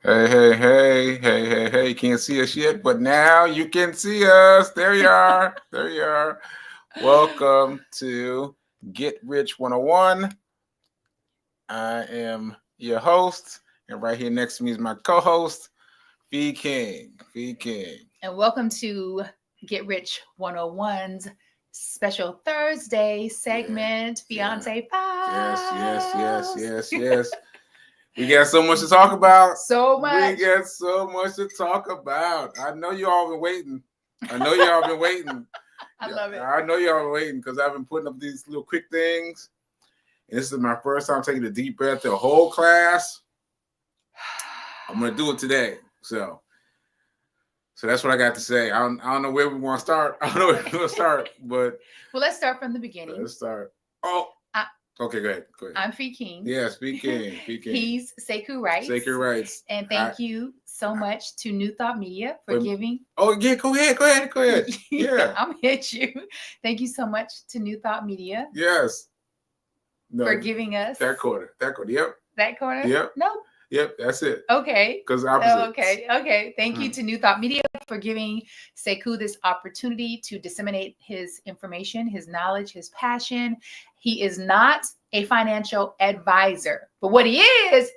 Hey. Can't see us yet, but now you can see us. There you are. There you are. Welcome to Get Rich 101. I am your host, and right here next to me is my co-host, Fee King. And welcome to Get Rich 101's special Thursday segment, Fiance Files. Yes. We got so much to talk about. So much. We got so much to talk about. I know you all been waiting. I love it. I know y'all been waiting because I've been putting up these little quick things. And this is my first time taking a deep breath to a whole class. I'm going to do it today. So that's what I got to say. I don't know where we want to start. But well, let's start from the beginning. Let's start. Okay, go ahead. I'm Fee King. Yes, Fee King. He's Sekouw Writes. And thank you so much to New Thought Media for giving. Oh, yeah, go ahead. Yeah. I'm hit you. Thank you so much to New Thought Media. Yes. No, for giving us. That quarter. Yep. That corner? Yep. No. Yep, that's it. Okay. Because opposite. Okay. Thank you to New Thought Media for giving Sekouw this opportunity to disseminate his information, his knowledge, his passion. He is not a financial advisor, but what he is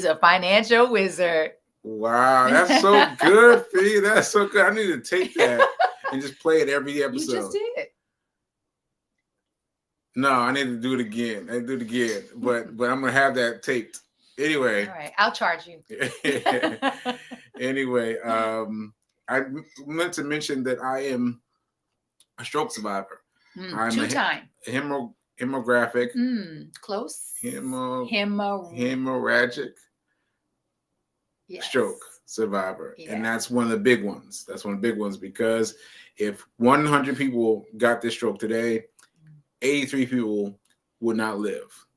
a financial wizard. Wow, that's so good, Fee. That's so good. I need to take that and just play it every episode. You just did. No, I need to do it again. But I'm gonna have that taped. Anyway. All right, I'll charge you. Anyway, I meant to mention that I am a stroke survivor. I'm two-time. Hemorrhagic. Close. Hemorrhagic stroke survivor. Yeah. And that's one of the big ones. Because if 100 people got this stroke today, 83 people would not live.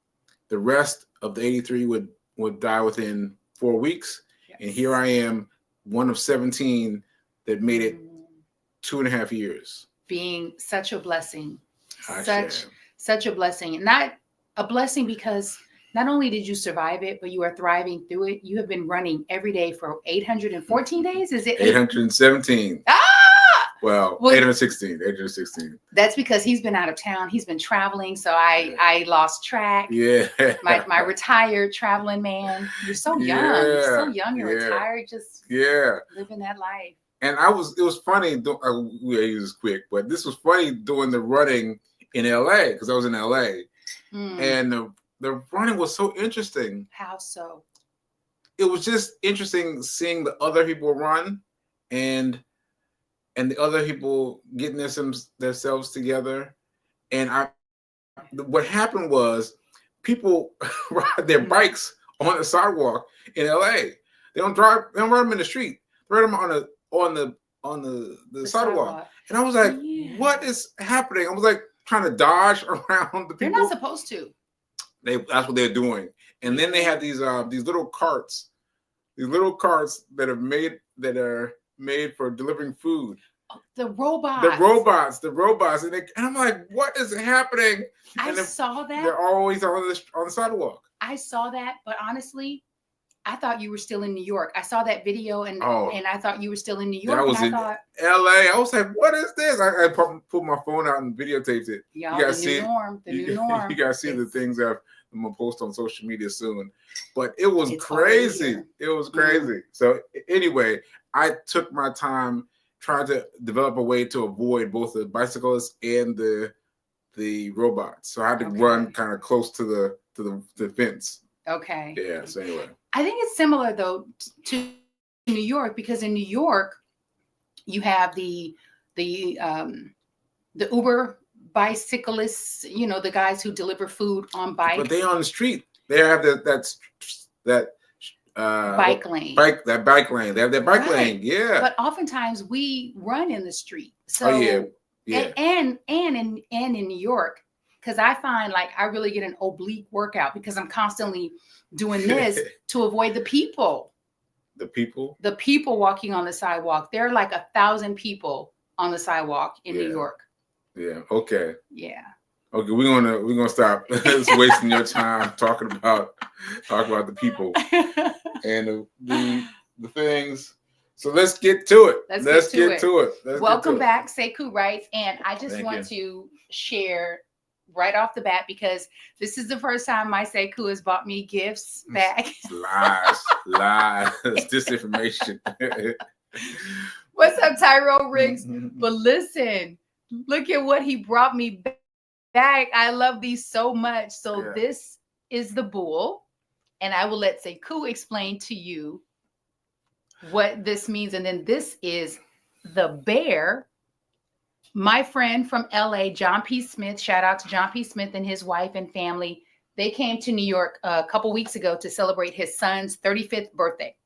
The rest of the 83 would die within 4 weeks. Yes. And here I am, one of 17 that made it 2.5 years. Being such a blessing. Such a blessing. And not a blessing because not only did you survive it, but you are thriving through it. You have been running every day for 814 days. Is it 817? Well, 816. That's because he's been out of town. He's been traveling. So I lost track. Yeah. My retired traveling man. You're so young. Yeah. You're so young. You're retired. Just living that life. And it was funny. We use this quick, but this was funny doing the running in LA because I was in LA. And the running was so interesting. How so? It was just interesting seeing the other people run and the other people getting themselves together. And what happened was people ride their bikes on the sidewalk in LA. They don't ride them in the street. They ride them on the sidewalk. And I was like, what is happening? I was like trying to dodge around the people. They're not supposed to. That's what they're doing. And then they have these little carts. These little carts that are made for delivering food. The robots. And I'm like, what is happening? I saw that. They're always on the sidewalk. I saw that, but honestly, I thought you were still in New York. I saw that video and I thought you were still in New York. That was in LA. I was like, what is this? I pulled my phone out and videotaped it. Yeah, you guys see the new norm. You guys see the things I'm gonna post on social media soon. But it was crazy. It was crazy. So anyway, I took my time trying to develop a way to avoid both the bicyclists and the robots. So I had to run kind of close to the fence. Okay. Yeah. So anyway, I think it's similar though to New York because in New York you have the Uber bicyclists, the guys who deliver food on bikes. But they on the street. They have that bike lane. That bike lane. They have that bike lane. Yeah. But oftentimes we run in the street. So yeah. And in New York, because I find like I really get an oblique workout because I'm constantly doing this to avoid the people. The people? The people walking on the sidewalk. There are like 1,000 people on the sidewalk in New York. Yeah. Okay. Yeah. Okay, we're gonna stop. It's wasting your time talking about the people. And the things. So let's get to it. Let's get to it. Welcome back, Sekou Writes. And I just Thank want to share right off the bat, because this is the first time my Sekou has bought me gifts back. Lies, disinformation. What's up, Tyrone Riggs? But listen, look at what he brought me back. I love these so much. So this is the bull, and I will let Sekou explain to you what this means. And then this is the bear. My friend from LA, John P. Smith, shout out to John P. Smith and his wife and family. They came to New York a couple weeks ago to celebrate his son's 35th birthday.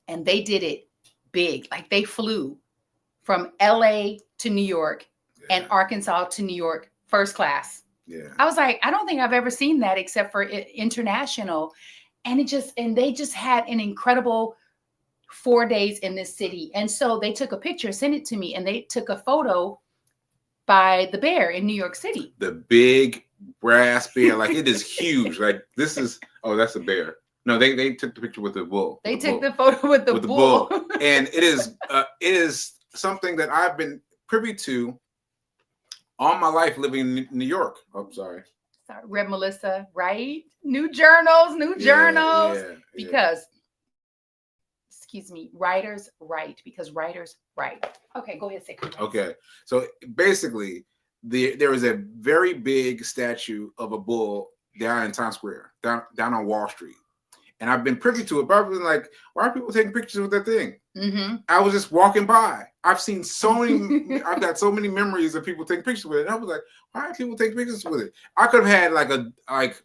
And they did it big. Like, they flew from LA to New York and Arkansas to New York, first class. Yeah. I was like, I don't think I've ever seen that except for international. And they just had an incredible 4 days in this city. And so they took a picture, sent it to me, and they took a photo by the bear in New York City. The big brass bear, like, it is huge. Like, this is, oh, that's a bear. No, they took the picture with the bull. They took the photo with the bull. And it is something that I've been privy to all my life living in New York. Oh, sorry, Red Melissa, right? New journals. Because, excuse me, writers write because writers write. Okay, go ahead, Sekou. Okay, so basically, there is a very big statue of a bull down in Times Square, down on Wall Street. And I've been privy to it, but I've been like, why are people taking pictures with that thing? Mm-hmm. I was just walking by. I've seen so many, I've got so many memories of people taking pictures with it. And I was like, why are people taking pictures with it? I could have had like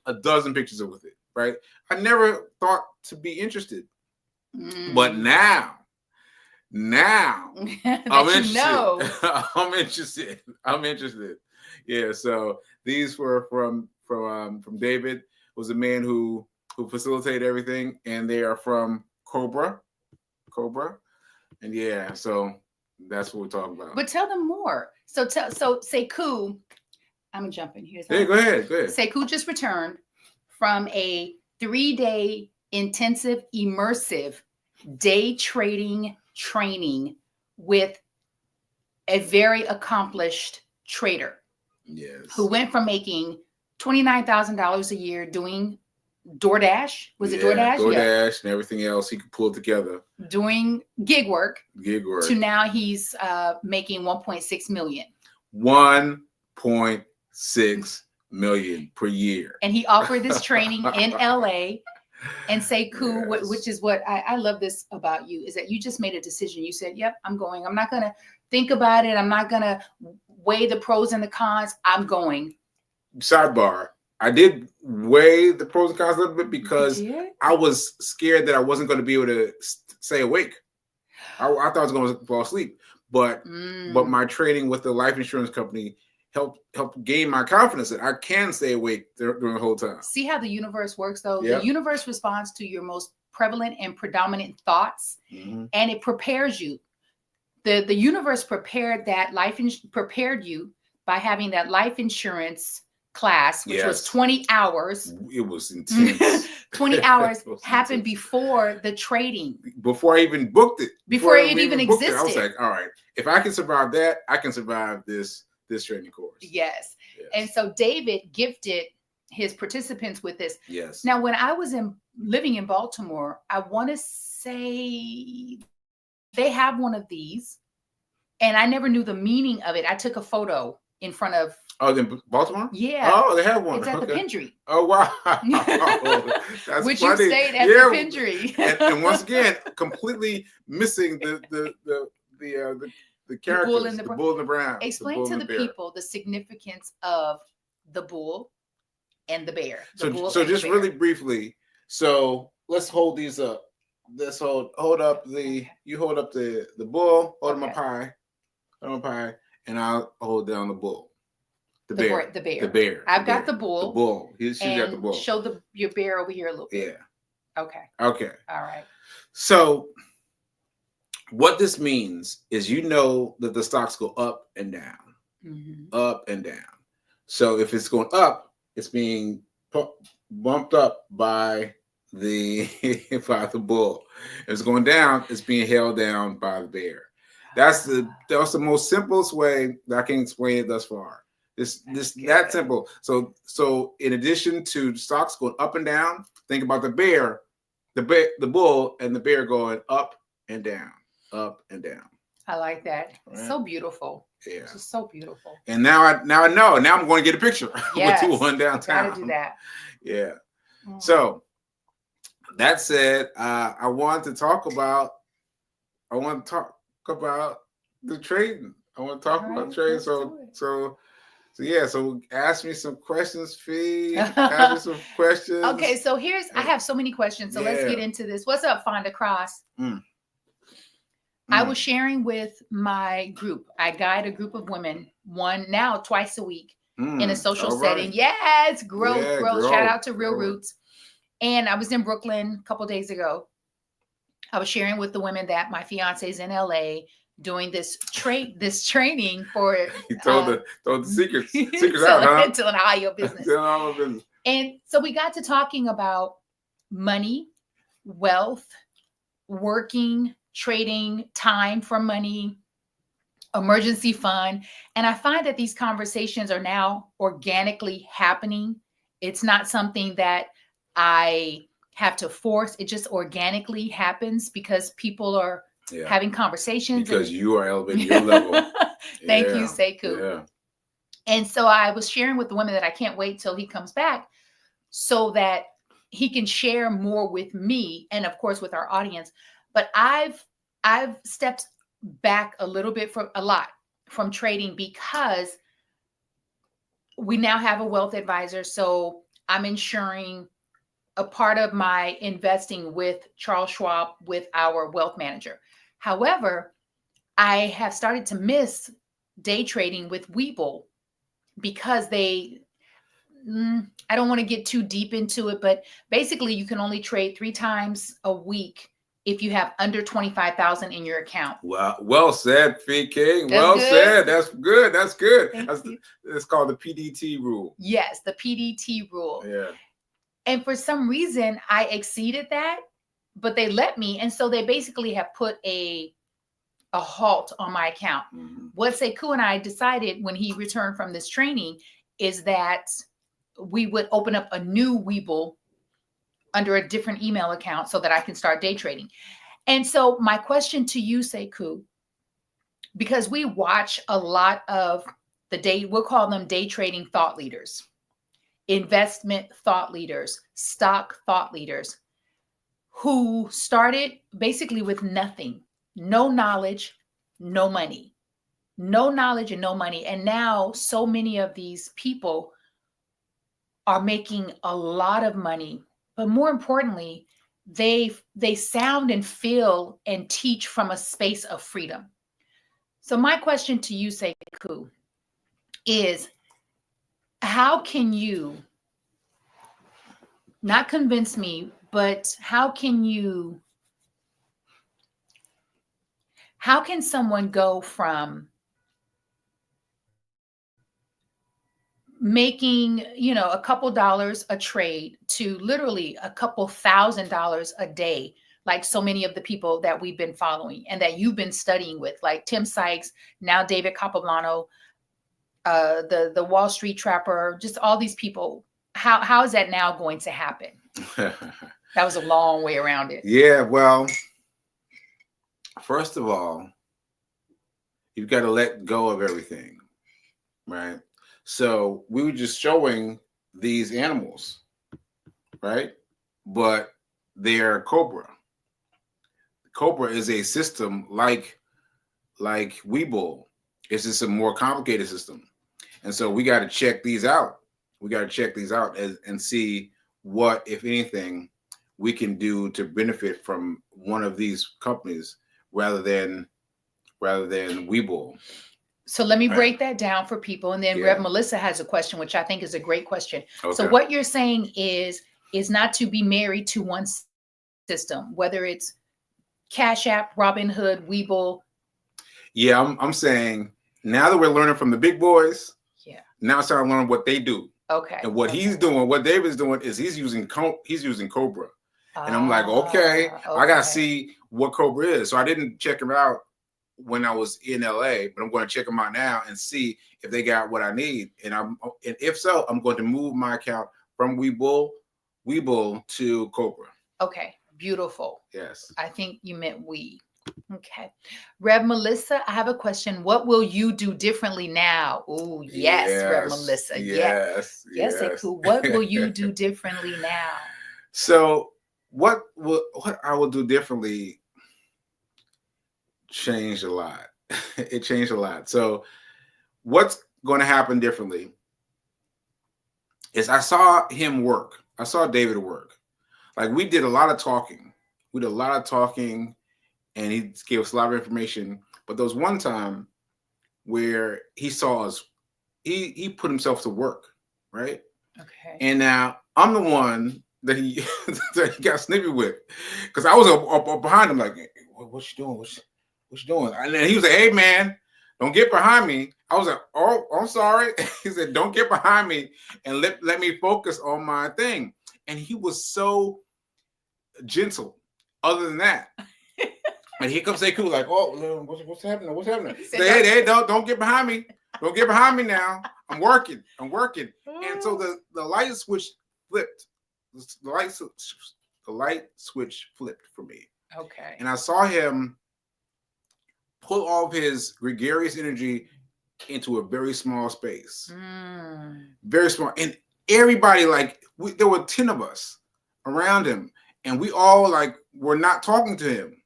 a dozen pictures with it, right? I never thought to be interested. But now I'm interested. I'm interested. Yeah. So these were from David, was a man who facilitated everything, and they are from Cobra, and yeah. So that's what we're talking about. But tell them more. So Sekou, I'm gonna jump in here. Hey, go ahead. Sekou just returned from a 3-day intensive, immersive day trading training with a very accomplished trader. Yes. Who went from making $29,000 a year doing DoorDash. Was it DoorDash? DoorDash and everything else he could pull together. Doing gig work. To now he's making 1.6 million. 1.6 million per year. And he offered this training in LA. And Sekou, which is what I love this about you, is that you just made a decision. You said, yep, I'm going. I'm not going to think about it. I'm not going to weigh the pros and the cons. I'm going. Sidebar. I did weigh the pros and cons a little bit because I was scared that I wasn't going to be able to stay awake. I thought I was going to fall asleep. But my training with the life insurance company helped gain my confidence that I can stay awake during the whole time. See how the universe works, though? Yep. The universe responds to your most prevalent and predominant thoughts, and it prepares you. The universe prepared you by having that life insurance class, which was 20 hours. It was intense. 20 hours happened before the trading. Before I even booked it. Before it even existed. I was like, all right, if I can survive that, I can survive this training course. Yes. And so David gifted his participants with this. Yes. Now, when I was living in Baltimore, I want to say they have one of these, and I never knew the meaning of it. I took a photo in front of. Oh, in Baltimore? Yeah. Oh, they have one. It's at the Pendry. Oh, wow. That's Which funny. You stayed at the Pendry. and once again, completely missing the characters, the bull and the brown. Explain to the people the significance of the bull and the bear. So just really briefly. So let's hold these up. Let's hold up the bull. Hold my pie, and I'll hold down the bull. The bear. I've got the bull. The bull. She's got the bull. Show your bear over here a little bit. Yeah. Okay. All right. So what this means is that the stocks go up and down. Up and down. So if it's going up, it's being bumped up by by the bull. It's going down. It's being held down by the bear. That's the most simplest way that I can explain it thus far. That simple. So in addition to stocks going up and down, think about the bear, the bull, and the bear going up and down, up and down. I like that. Right. So beautiful. Yeah, it's just so beautiful. And now I know. Now I'm going to get a picture yes. with 2-1 downtown. Gotta do that. Yeah. So that said, I want to talk about the trading. I want to talk about trading. So ask me some questions, Fee. Ask me some questions. Okay, so I have so many questions. So let's get into this. What's up, Fonda Cross? I was sharing with my group. I guide a group of women, twice a week in a social setting. Yes, growth. Shout out to Real Roots. And I was in Brooklyn a couple of days ago. I was sharing with the women that my fiance is in LA doing this training for. You told the secrets out, huh? Telling all your business. And so we got to talking about money, wealth, working, trading, time for money, emergency fund. And I find that these conversations are now organically happening. It's not something that I have to force. It just organically happens because people are having conversations. Because you are elevating your level. Thank you, Sekou. Yeah. And so I was sharing with the women that I can't wait till he comes back so that he can share more with me and of course with our audience. But I've stepped back a lot from trading because we now have a wealth advisor. So I'm ensuring a part of my investing with Charles Schwab with our wealth manager. However, I have started to miss day trading with Webull because I don't want to get too deep into it, but basically you can only trade 3 times a week if you have under 25,000 in your account. Well said, Fee King. Well said. That's good. That's good. It's called the PDT rule. Yes, the PDT rule. Yeah. And for some reason, I exceeded that, but they let me. And so they basically have put a halt on my account. Mm-hmm. What Sekou and I decided when he returned from this training is that we would open up a new Webull under a different email account so that I can start day trading. And so my question to you, Sekou, because we watch a lot of we'll call them day trading thought leaders, investment thought leaders, stock thought leaders, who started basically with nothing, no knowledge, no money, no knowledge and no money. And now so many of these people are making a lot of money. But more importantly, they sound and feel and teach from a space of freedom. So my question to you, Sekou, is how can you not convince me, but how can someone go from making, a couple dollars a trade to literally a couple $1,000s a day, like so many of the people that we've been following and that you've been studying with, like Tim Sykes, now David Capoblano, the Wall Street Trapper, just all these people. How is that now going to happen? That was a long way around it. Yeah, well, first of all, you've got to let go of everything, right? So we were just showing these animals, right? But they're Cobra. Cobra is a system like Webull. It's just a more complicated system. And so we got to check these out. We got to check these out and see what, if anything, we can do to benefit from one of these companies rather than Webull. So let me break that down for people. And then Rev Melissa has a question, which I think is a great question. Okay. So what you're saying is not to be married to one system, whether it's Cash App, Robinhood, Webull. Yeah, I'm saying now that we're learning from the big boys, now it's time to learn what they do. Okay. And what he's doing, what David's doing is he's using Cobra. And I'm like, okay, I got to Okay. see what Cobra is. So I didn't check him out when I was in LA, but I'm going to check them out now and see if they got what I need. And if so, I'm going to move my account from Webull to Cobra. Okay, beautiful. Yes. I think you meant we. Okay. Rev Melissa, I have a question. What will you do differently now? Oh, yes, Rev Melissa. Yes. Yes, Sekou. What will you do differently now? So what I will do differently changed a lot. It changed a lot. So what's going to happen differently is I saw him work. I saw David work. Like we did a lot of talking. And he gave us a lot of information. But there was one time where he saw us, he put himself to work, right? Okay. And now I'm the one that he that he got snippy with, because I was up behind him, like, hey, what you doing? What you doing? And then he was like, hey man, don't get behind me. I was like, oh, I'm sorry. He said, don't get behind me and let me focus on my thing. And he was so gentle. Other than that. And here comes Sekou, like, oh, what's happening? What's happening? Say, hey, don't get behind me. Don't get behind me now. I'm working. And so the light switch flipped. The light switch flipped for me. Okay. And I saw him pull all of his gregarious energy into a very small space. Very small. And everybody, like, there were 10 of us around him. And we all, like, were not talking to him.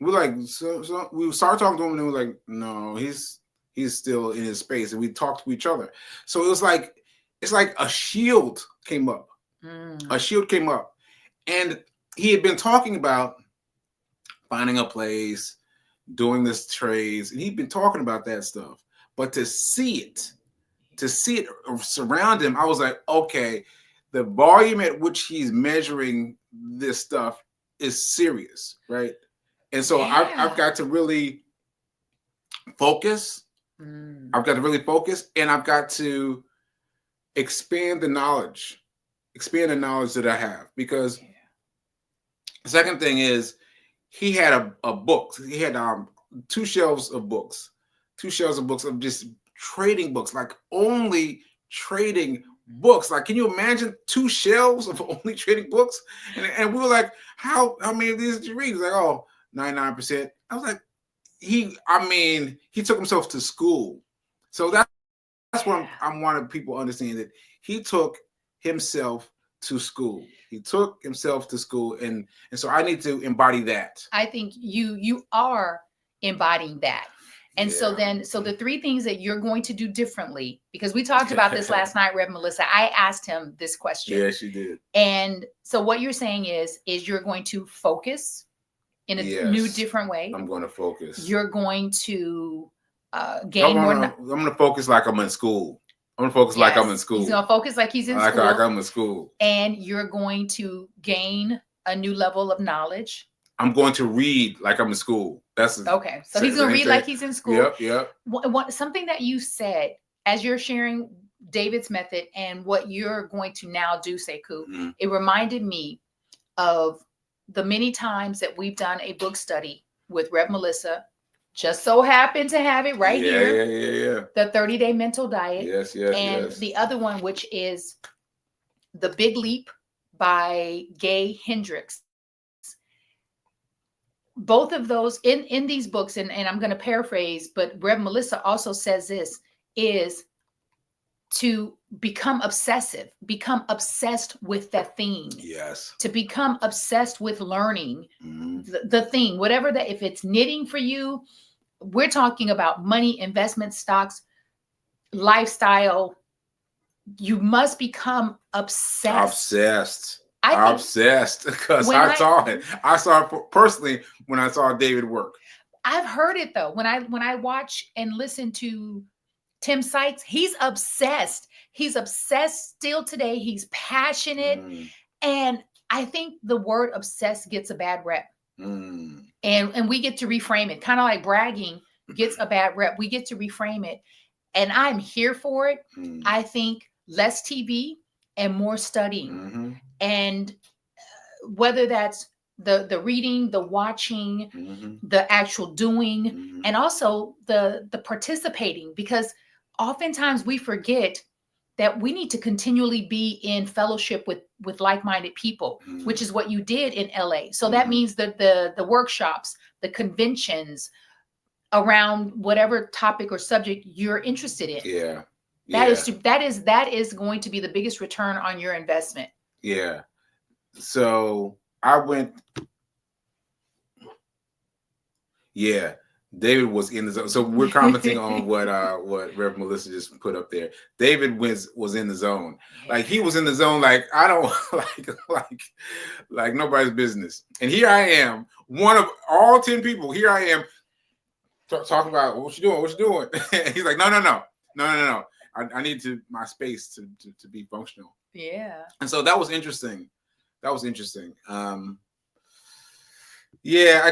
We're like, so we started talking to him, and we were like, no, he's still in his space, and we talked to each other. So it's like a shield came up. A shield came up, and he had been talking about finding a place, doing this trades, and he'd been talking about that stuff. But to see it surround him, I was like, okay, the volume at which he's measuring this stuff is serious, right? And so I've got to really focus. I've got to really focus, and I've got to expand the knowledge that I have. Because the second thing is, he had a book. He had 2 shelves of books of just trading books, like only trading books. Like, can you imagine 2 shelves of only trading books? And we were like, how many of these did you read? He's like, oh, 99%. I was like, he took himself to school. So that's what I wanted people to understand, that he took himself to school. And so I need to embody that. I think you are embodying that. And so the 3 things that you're going to do differently, because we talked about this last night, Rev Melissa, I asked him this question. Yes, you did. And so what you're saying is you're going to focus in a new, different way. I'm going to focus. You're going to gain more. I'm going to focus like I'm in school. I'm going to focus like I'm in school. He's going to focus like he's in school. Like I'm in school. And you're going to gain a new level of knowledge. I'm going to read like I'm in school. That's okay. So he's going to read like he's in school. Yep. Something that you said as you're sharing David's method and what you're going to now do, Sekou, it reminded me of the many times that we've done a book study with Rev Melissa. Just so happened to have it right here. Yeah. The 30-day mental diet. Yes. And the other one, which is The Big Leap by Gay Hendricks. Both of those in these books, and I'm going to paraphrase, but Rev Melissa also says this, is to become obsessed with that thing. Yes. To become obsessed with learning the thing, whatever that, if it's knitting for you, we're talking about money, investment, stocks, lifestyle. You must become obsessed. Obsessed, because I saw it. I saw it personally when I saw David work. I've heard it though. When I watch and listen to Tim Sykes, he's obsessed. He's obsessed still today. He's passionate. And I think the word obsessed gets a bad rep. And we get to reframe it. Kind of like bragging gets a bad rep. We get to reframe it. And I'm here for it. I think less TV and more studying. And whether that's the reading, the watching, the actual doing, and also the participating, because oftentimes we forget that we need to continually be in fellowship with like-minded people, which is what you did in LA. So that means that the workshops, the conventions around whatever topic or subject you're interested in. Yeah. That is going to be the biggest return on your investment. Yeah. So I went. Yeah, David was in the zone. So we're commenting on what Rev Melissa just put up there. David was in the zone. Like he was in the zone. Like I don't like nobody's business. And here I am, one of all 10 people. Here I am talking about what you doing. What you doing? He's like, no. I need my space to be functional. Yeah. And so that was interesting. Yeah,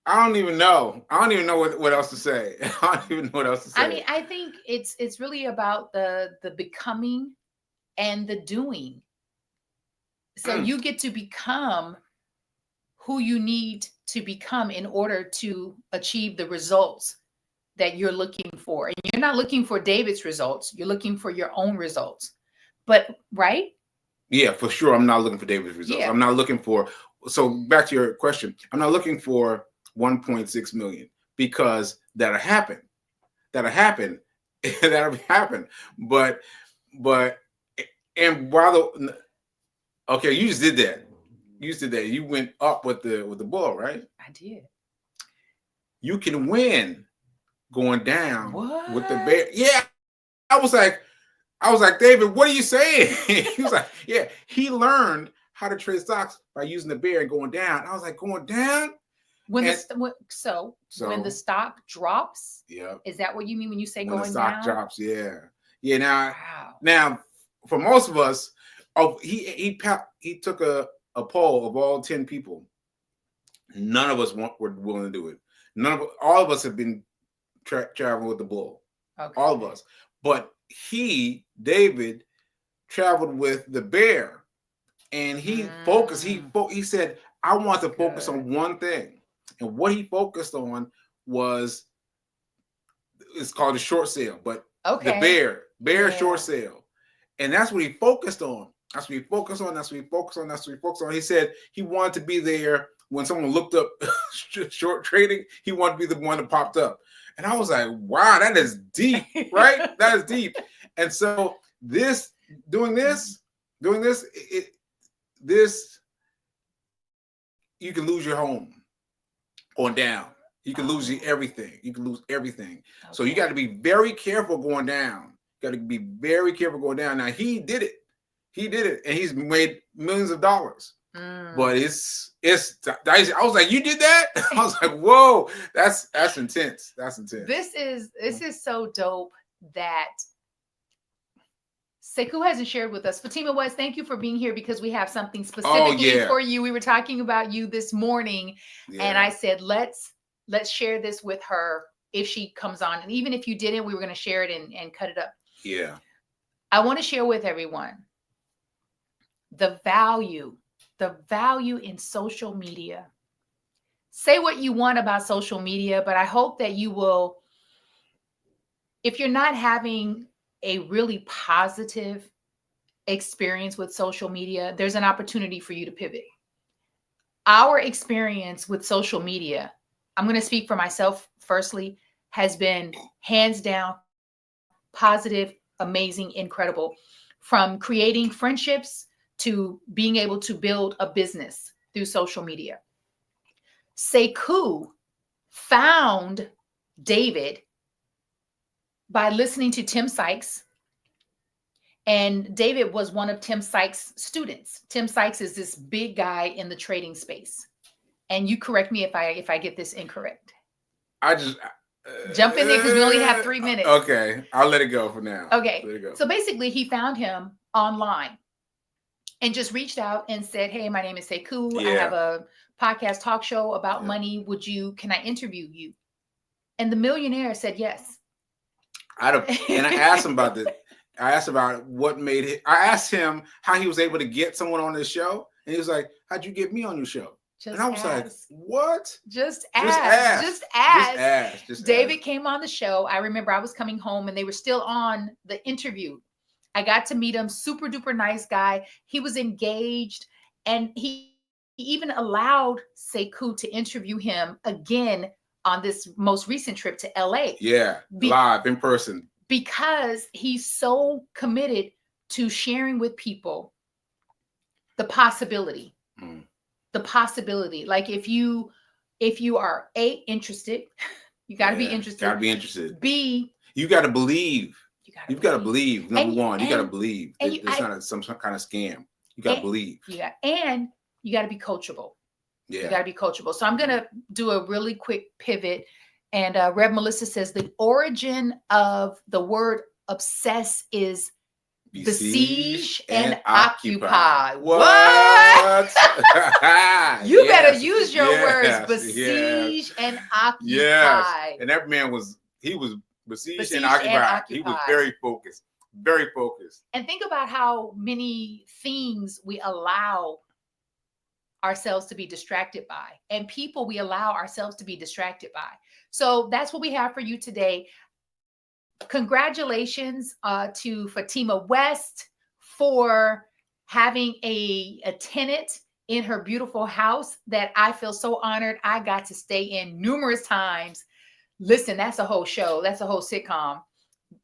I don't even know what else to say. I don't even know what else to say. I mean, I think it's really about the becoming and the doing. So you get to become who you need to become in order to achieve the results that you're looking for. And you're not looking for David's results. You're looking for your own results. But right? Yeah, for sure. I'm not looking for David's results. Yeah. I'm not looking for. So back to your question, I'm not looking for 1.6 million because that'll happen. But and while okay, you just did that. You went up with the bull, right? I did. You can win going down with the bear. Yeah. I was like, David, what are you saying? He was like, yeah, he learned how to trade stocks by using the bear and going down. I was like, going down? When the stock drops, yeah, is that what you mean when you say when going the stock down? drops? Yeah. Now, for most of us, he took a poll of all 10 people. None of us were willing to do it. All of us have been traveling with the bull. Okay. All of us, but David traveled with the bear, and he focused. He said, "I want to focus on one thing." And what he focused on was, it's called a short sale, but the bear short sale. And that's what he focused on. He said he wanted to be there when someone looked up short trading. He wanted to be the one that popped up. And I was like, wow, that is deep, right? That is deep. And so doing this, you can lose your home. Going down, you can lose everything. Okay. So you got to be very careful going down. Now he did it, and he's made millions of dollars. But it's dicey. I was like, you did that? I was like, whoa, that's intense. This is so dope that Sekou hasn't shared with us. Fatima West, thank you for being here, because we have something specifically for you. We were talking about you this morning, and I said, let's share this with her if she comes on. And even if you didn't, we were going to share it and cut it up. Yeah. I want to share with everyone the value in social media. Say what you want about social media, but I hope that you will, if you're not having a really positive experience with social media, there's an opportunity for you to pivot. Our experience with social media, I'm going to speak for myself firstly, has been hands down positive, amazing, incredible. From creating friendships to being able to build a business through social media. Sekou found David by listening to Tim Sykes. And David was one of Tim Sykes' students. Tim Sykes is this big guy in the trading space. And you correct me if I get this incorrect. I just jump in there because we only have 3 minutes. Okay, I'll let it go for now. Okay, so basically he found him online and just reached out and said, "Hey, my name is Sekou. I have a podcast talk show about money. Can I interview you?" And the millionaire said yes. And I asked him about this. I asked about what made it. I asked him how he was able to get someone on this show, and he was like, "How'd you get me on your show?" Just and I was ask. like, "What? Just ask. Just ask. Just David ask. came on the show. I remember I was coming home and they were still on the interview. I got to meet him. Super duper nice guy. He was engaged, and he even allowed Sekou to interview him again on this most recent trip to LA. Yeah, live in person. Because he's so committed to sharing with people the possibility. The possibility. Like if you are interested, you got to be interested. Got to be interested. B, you got to believe. You've got to believe. Number one, you got to believe. It's not some kind of scam. You got to believe. And you got to be coachable. Yeah. You got to be coachable. So I'm going to do a really quick pivot. And Rev Melissa says the origin of the word obsess is besiege and occupy. What? You better use your words. Besiege and occupy. Yes. And that man was besieged and occupied. He was very focused. Very focused. And think about how many things we allow ourselves to be distracted by, and people we allow ourselves to be distracted by. So that's what we have for you today. Congratulations to Fatima West for having a tenant in her beautiful house that I feel so honored I got to stay in numerous times. Listen, that's a whole show. That's a whole sitcom,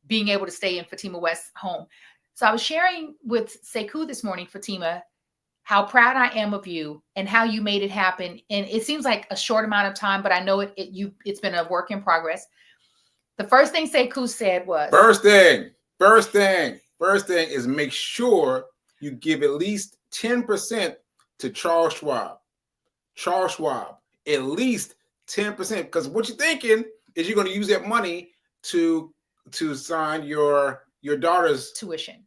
being able to stay in Fatima West's home. So I was sharing with Sekou this morning, Fatima, how proud I am of you and how you made it happen. And it seems like a short amount of time, but I know it's been a work in progress. The first thing Sekou said was, First thing is make sure you give at least 10% to Charles Schwab. Charles Schwab, at least 10%. Because what you're thinking is you're going to use that money to sign your daughter's tuition.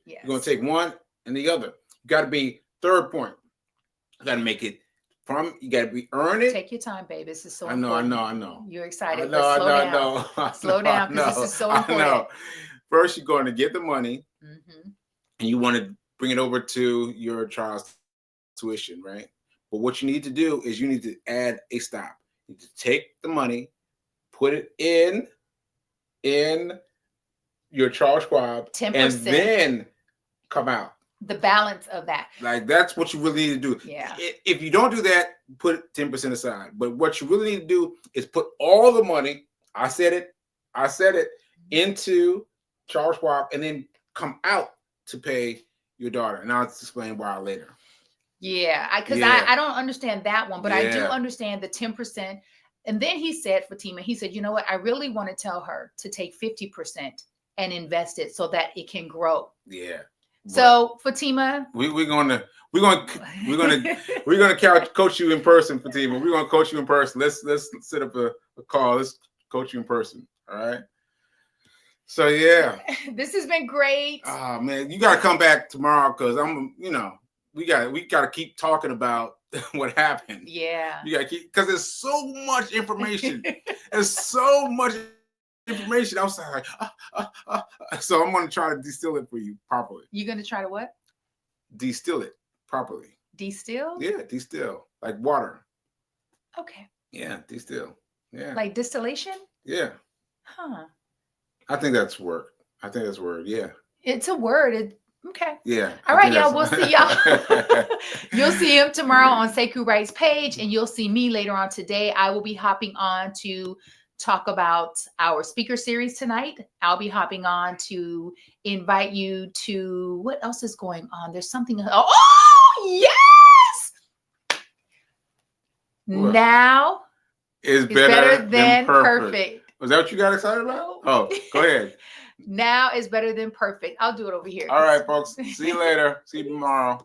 Yes. You're going to take one and the other. You got to be, third point, you got to make it you got to earn it. Take your time, baby. This is so I know. You're excited. Slow down because this is so important. I know. First, you're going to get the money and you want to bring it over to your child's tuition, right? But what you need to do is you need to add a stop. You need to take the money, put it in your Charles Schwab, 10%, and then come out. The balance of that. Like, that's what you really need to do. Yeah. If you don't do that, put 10% aside. But what you really need to do is put all the money, I said it, into Charles Schwab, and then come out to pay your daughter. And I'll explain why later. Yeah, because I don't understand that one, but I do understand the 10%. And then he said, Fatima, he said, you know what? I really want to tell her to take 50% and invest it so that it can grow. Yeah. So Fatima, we're gonna coach you in person, Fatima. We're gonna coach you in person. Let's set up a call. Let's coach you in person. All right. So yeah, this has been great. Oh man, you gotta come back tomorrow because we gotta keep talking about what happened. Yeah. You gotta keep, because there's so much information. There's so much information. I was like, so I'm going to try to distill it for you properly. You're going to try to what? Distill it properly. Distill? Yeah, distill. Like water. Okay. Yeah, distill. Yeah. Like distillation? Yeah. Huh. I think that's word. Yeah. It's a word. Okay. Yeah. All right, y'all. We'll see y'all. You'll see him tomorrow on Sekou Writes page, and you'll see me later on today. I will be hopping on to talk about our speaker series tonight. I'll be hopping on to invite you to, what else is going on? There's something. Oh, yes. What? Now is better than perfect. Was that what you got excited about? Oh, go ahead. Now is better than perfect. I'll do it over here. All right, folks. See you later. See you tomorrow.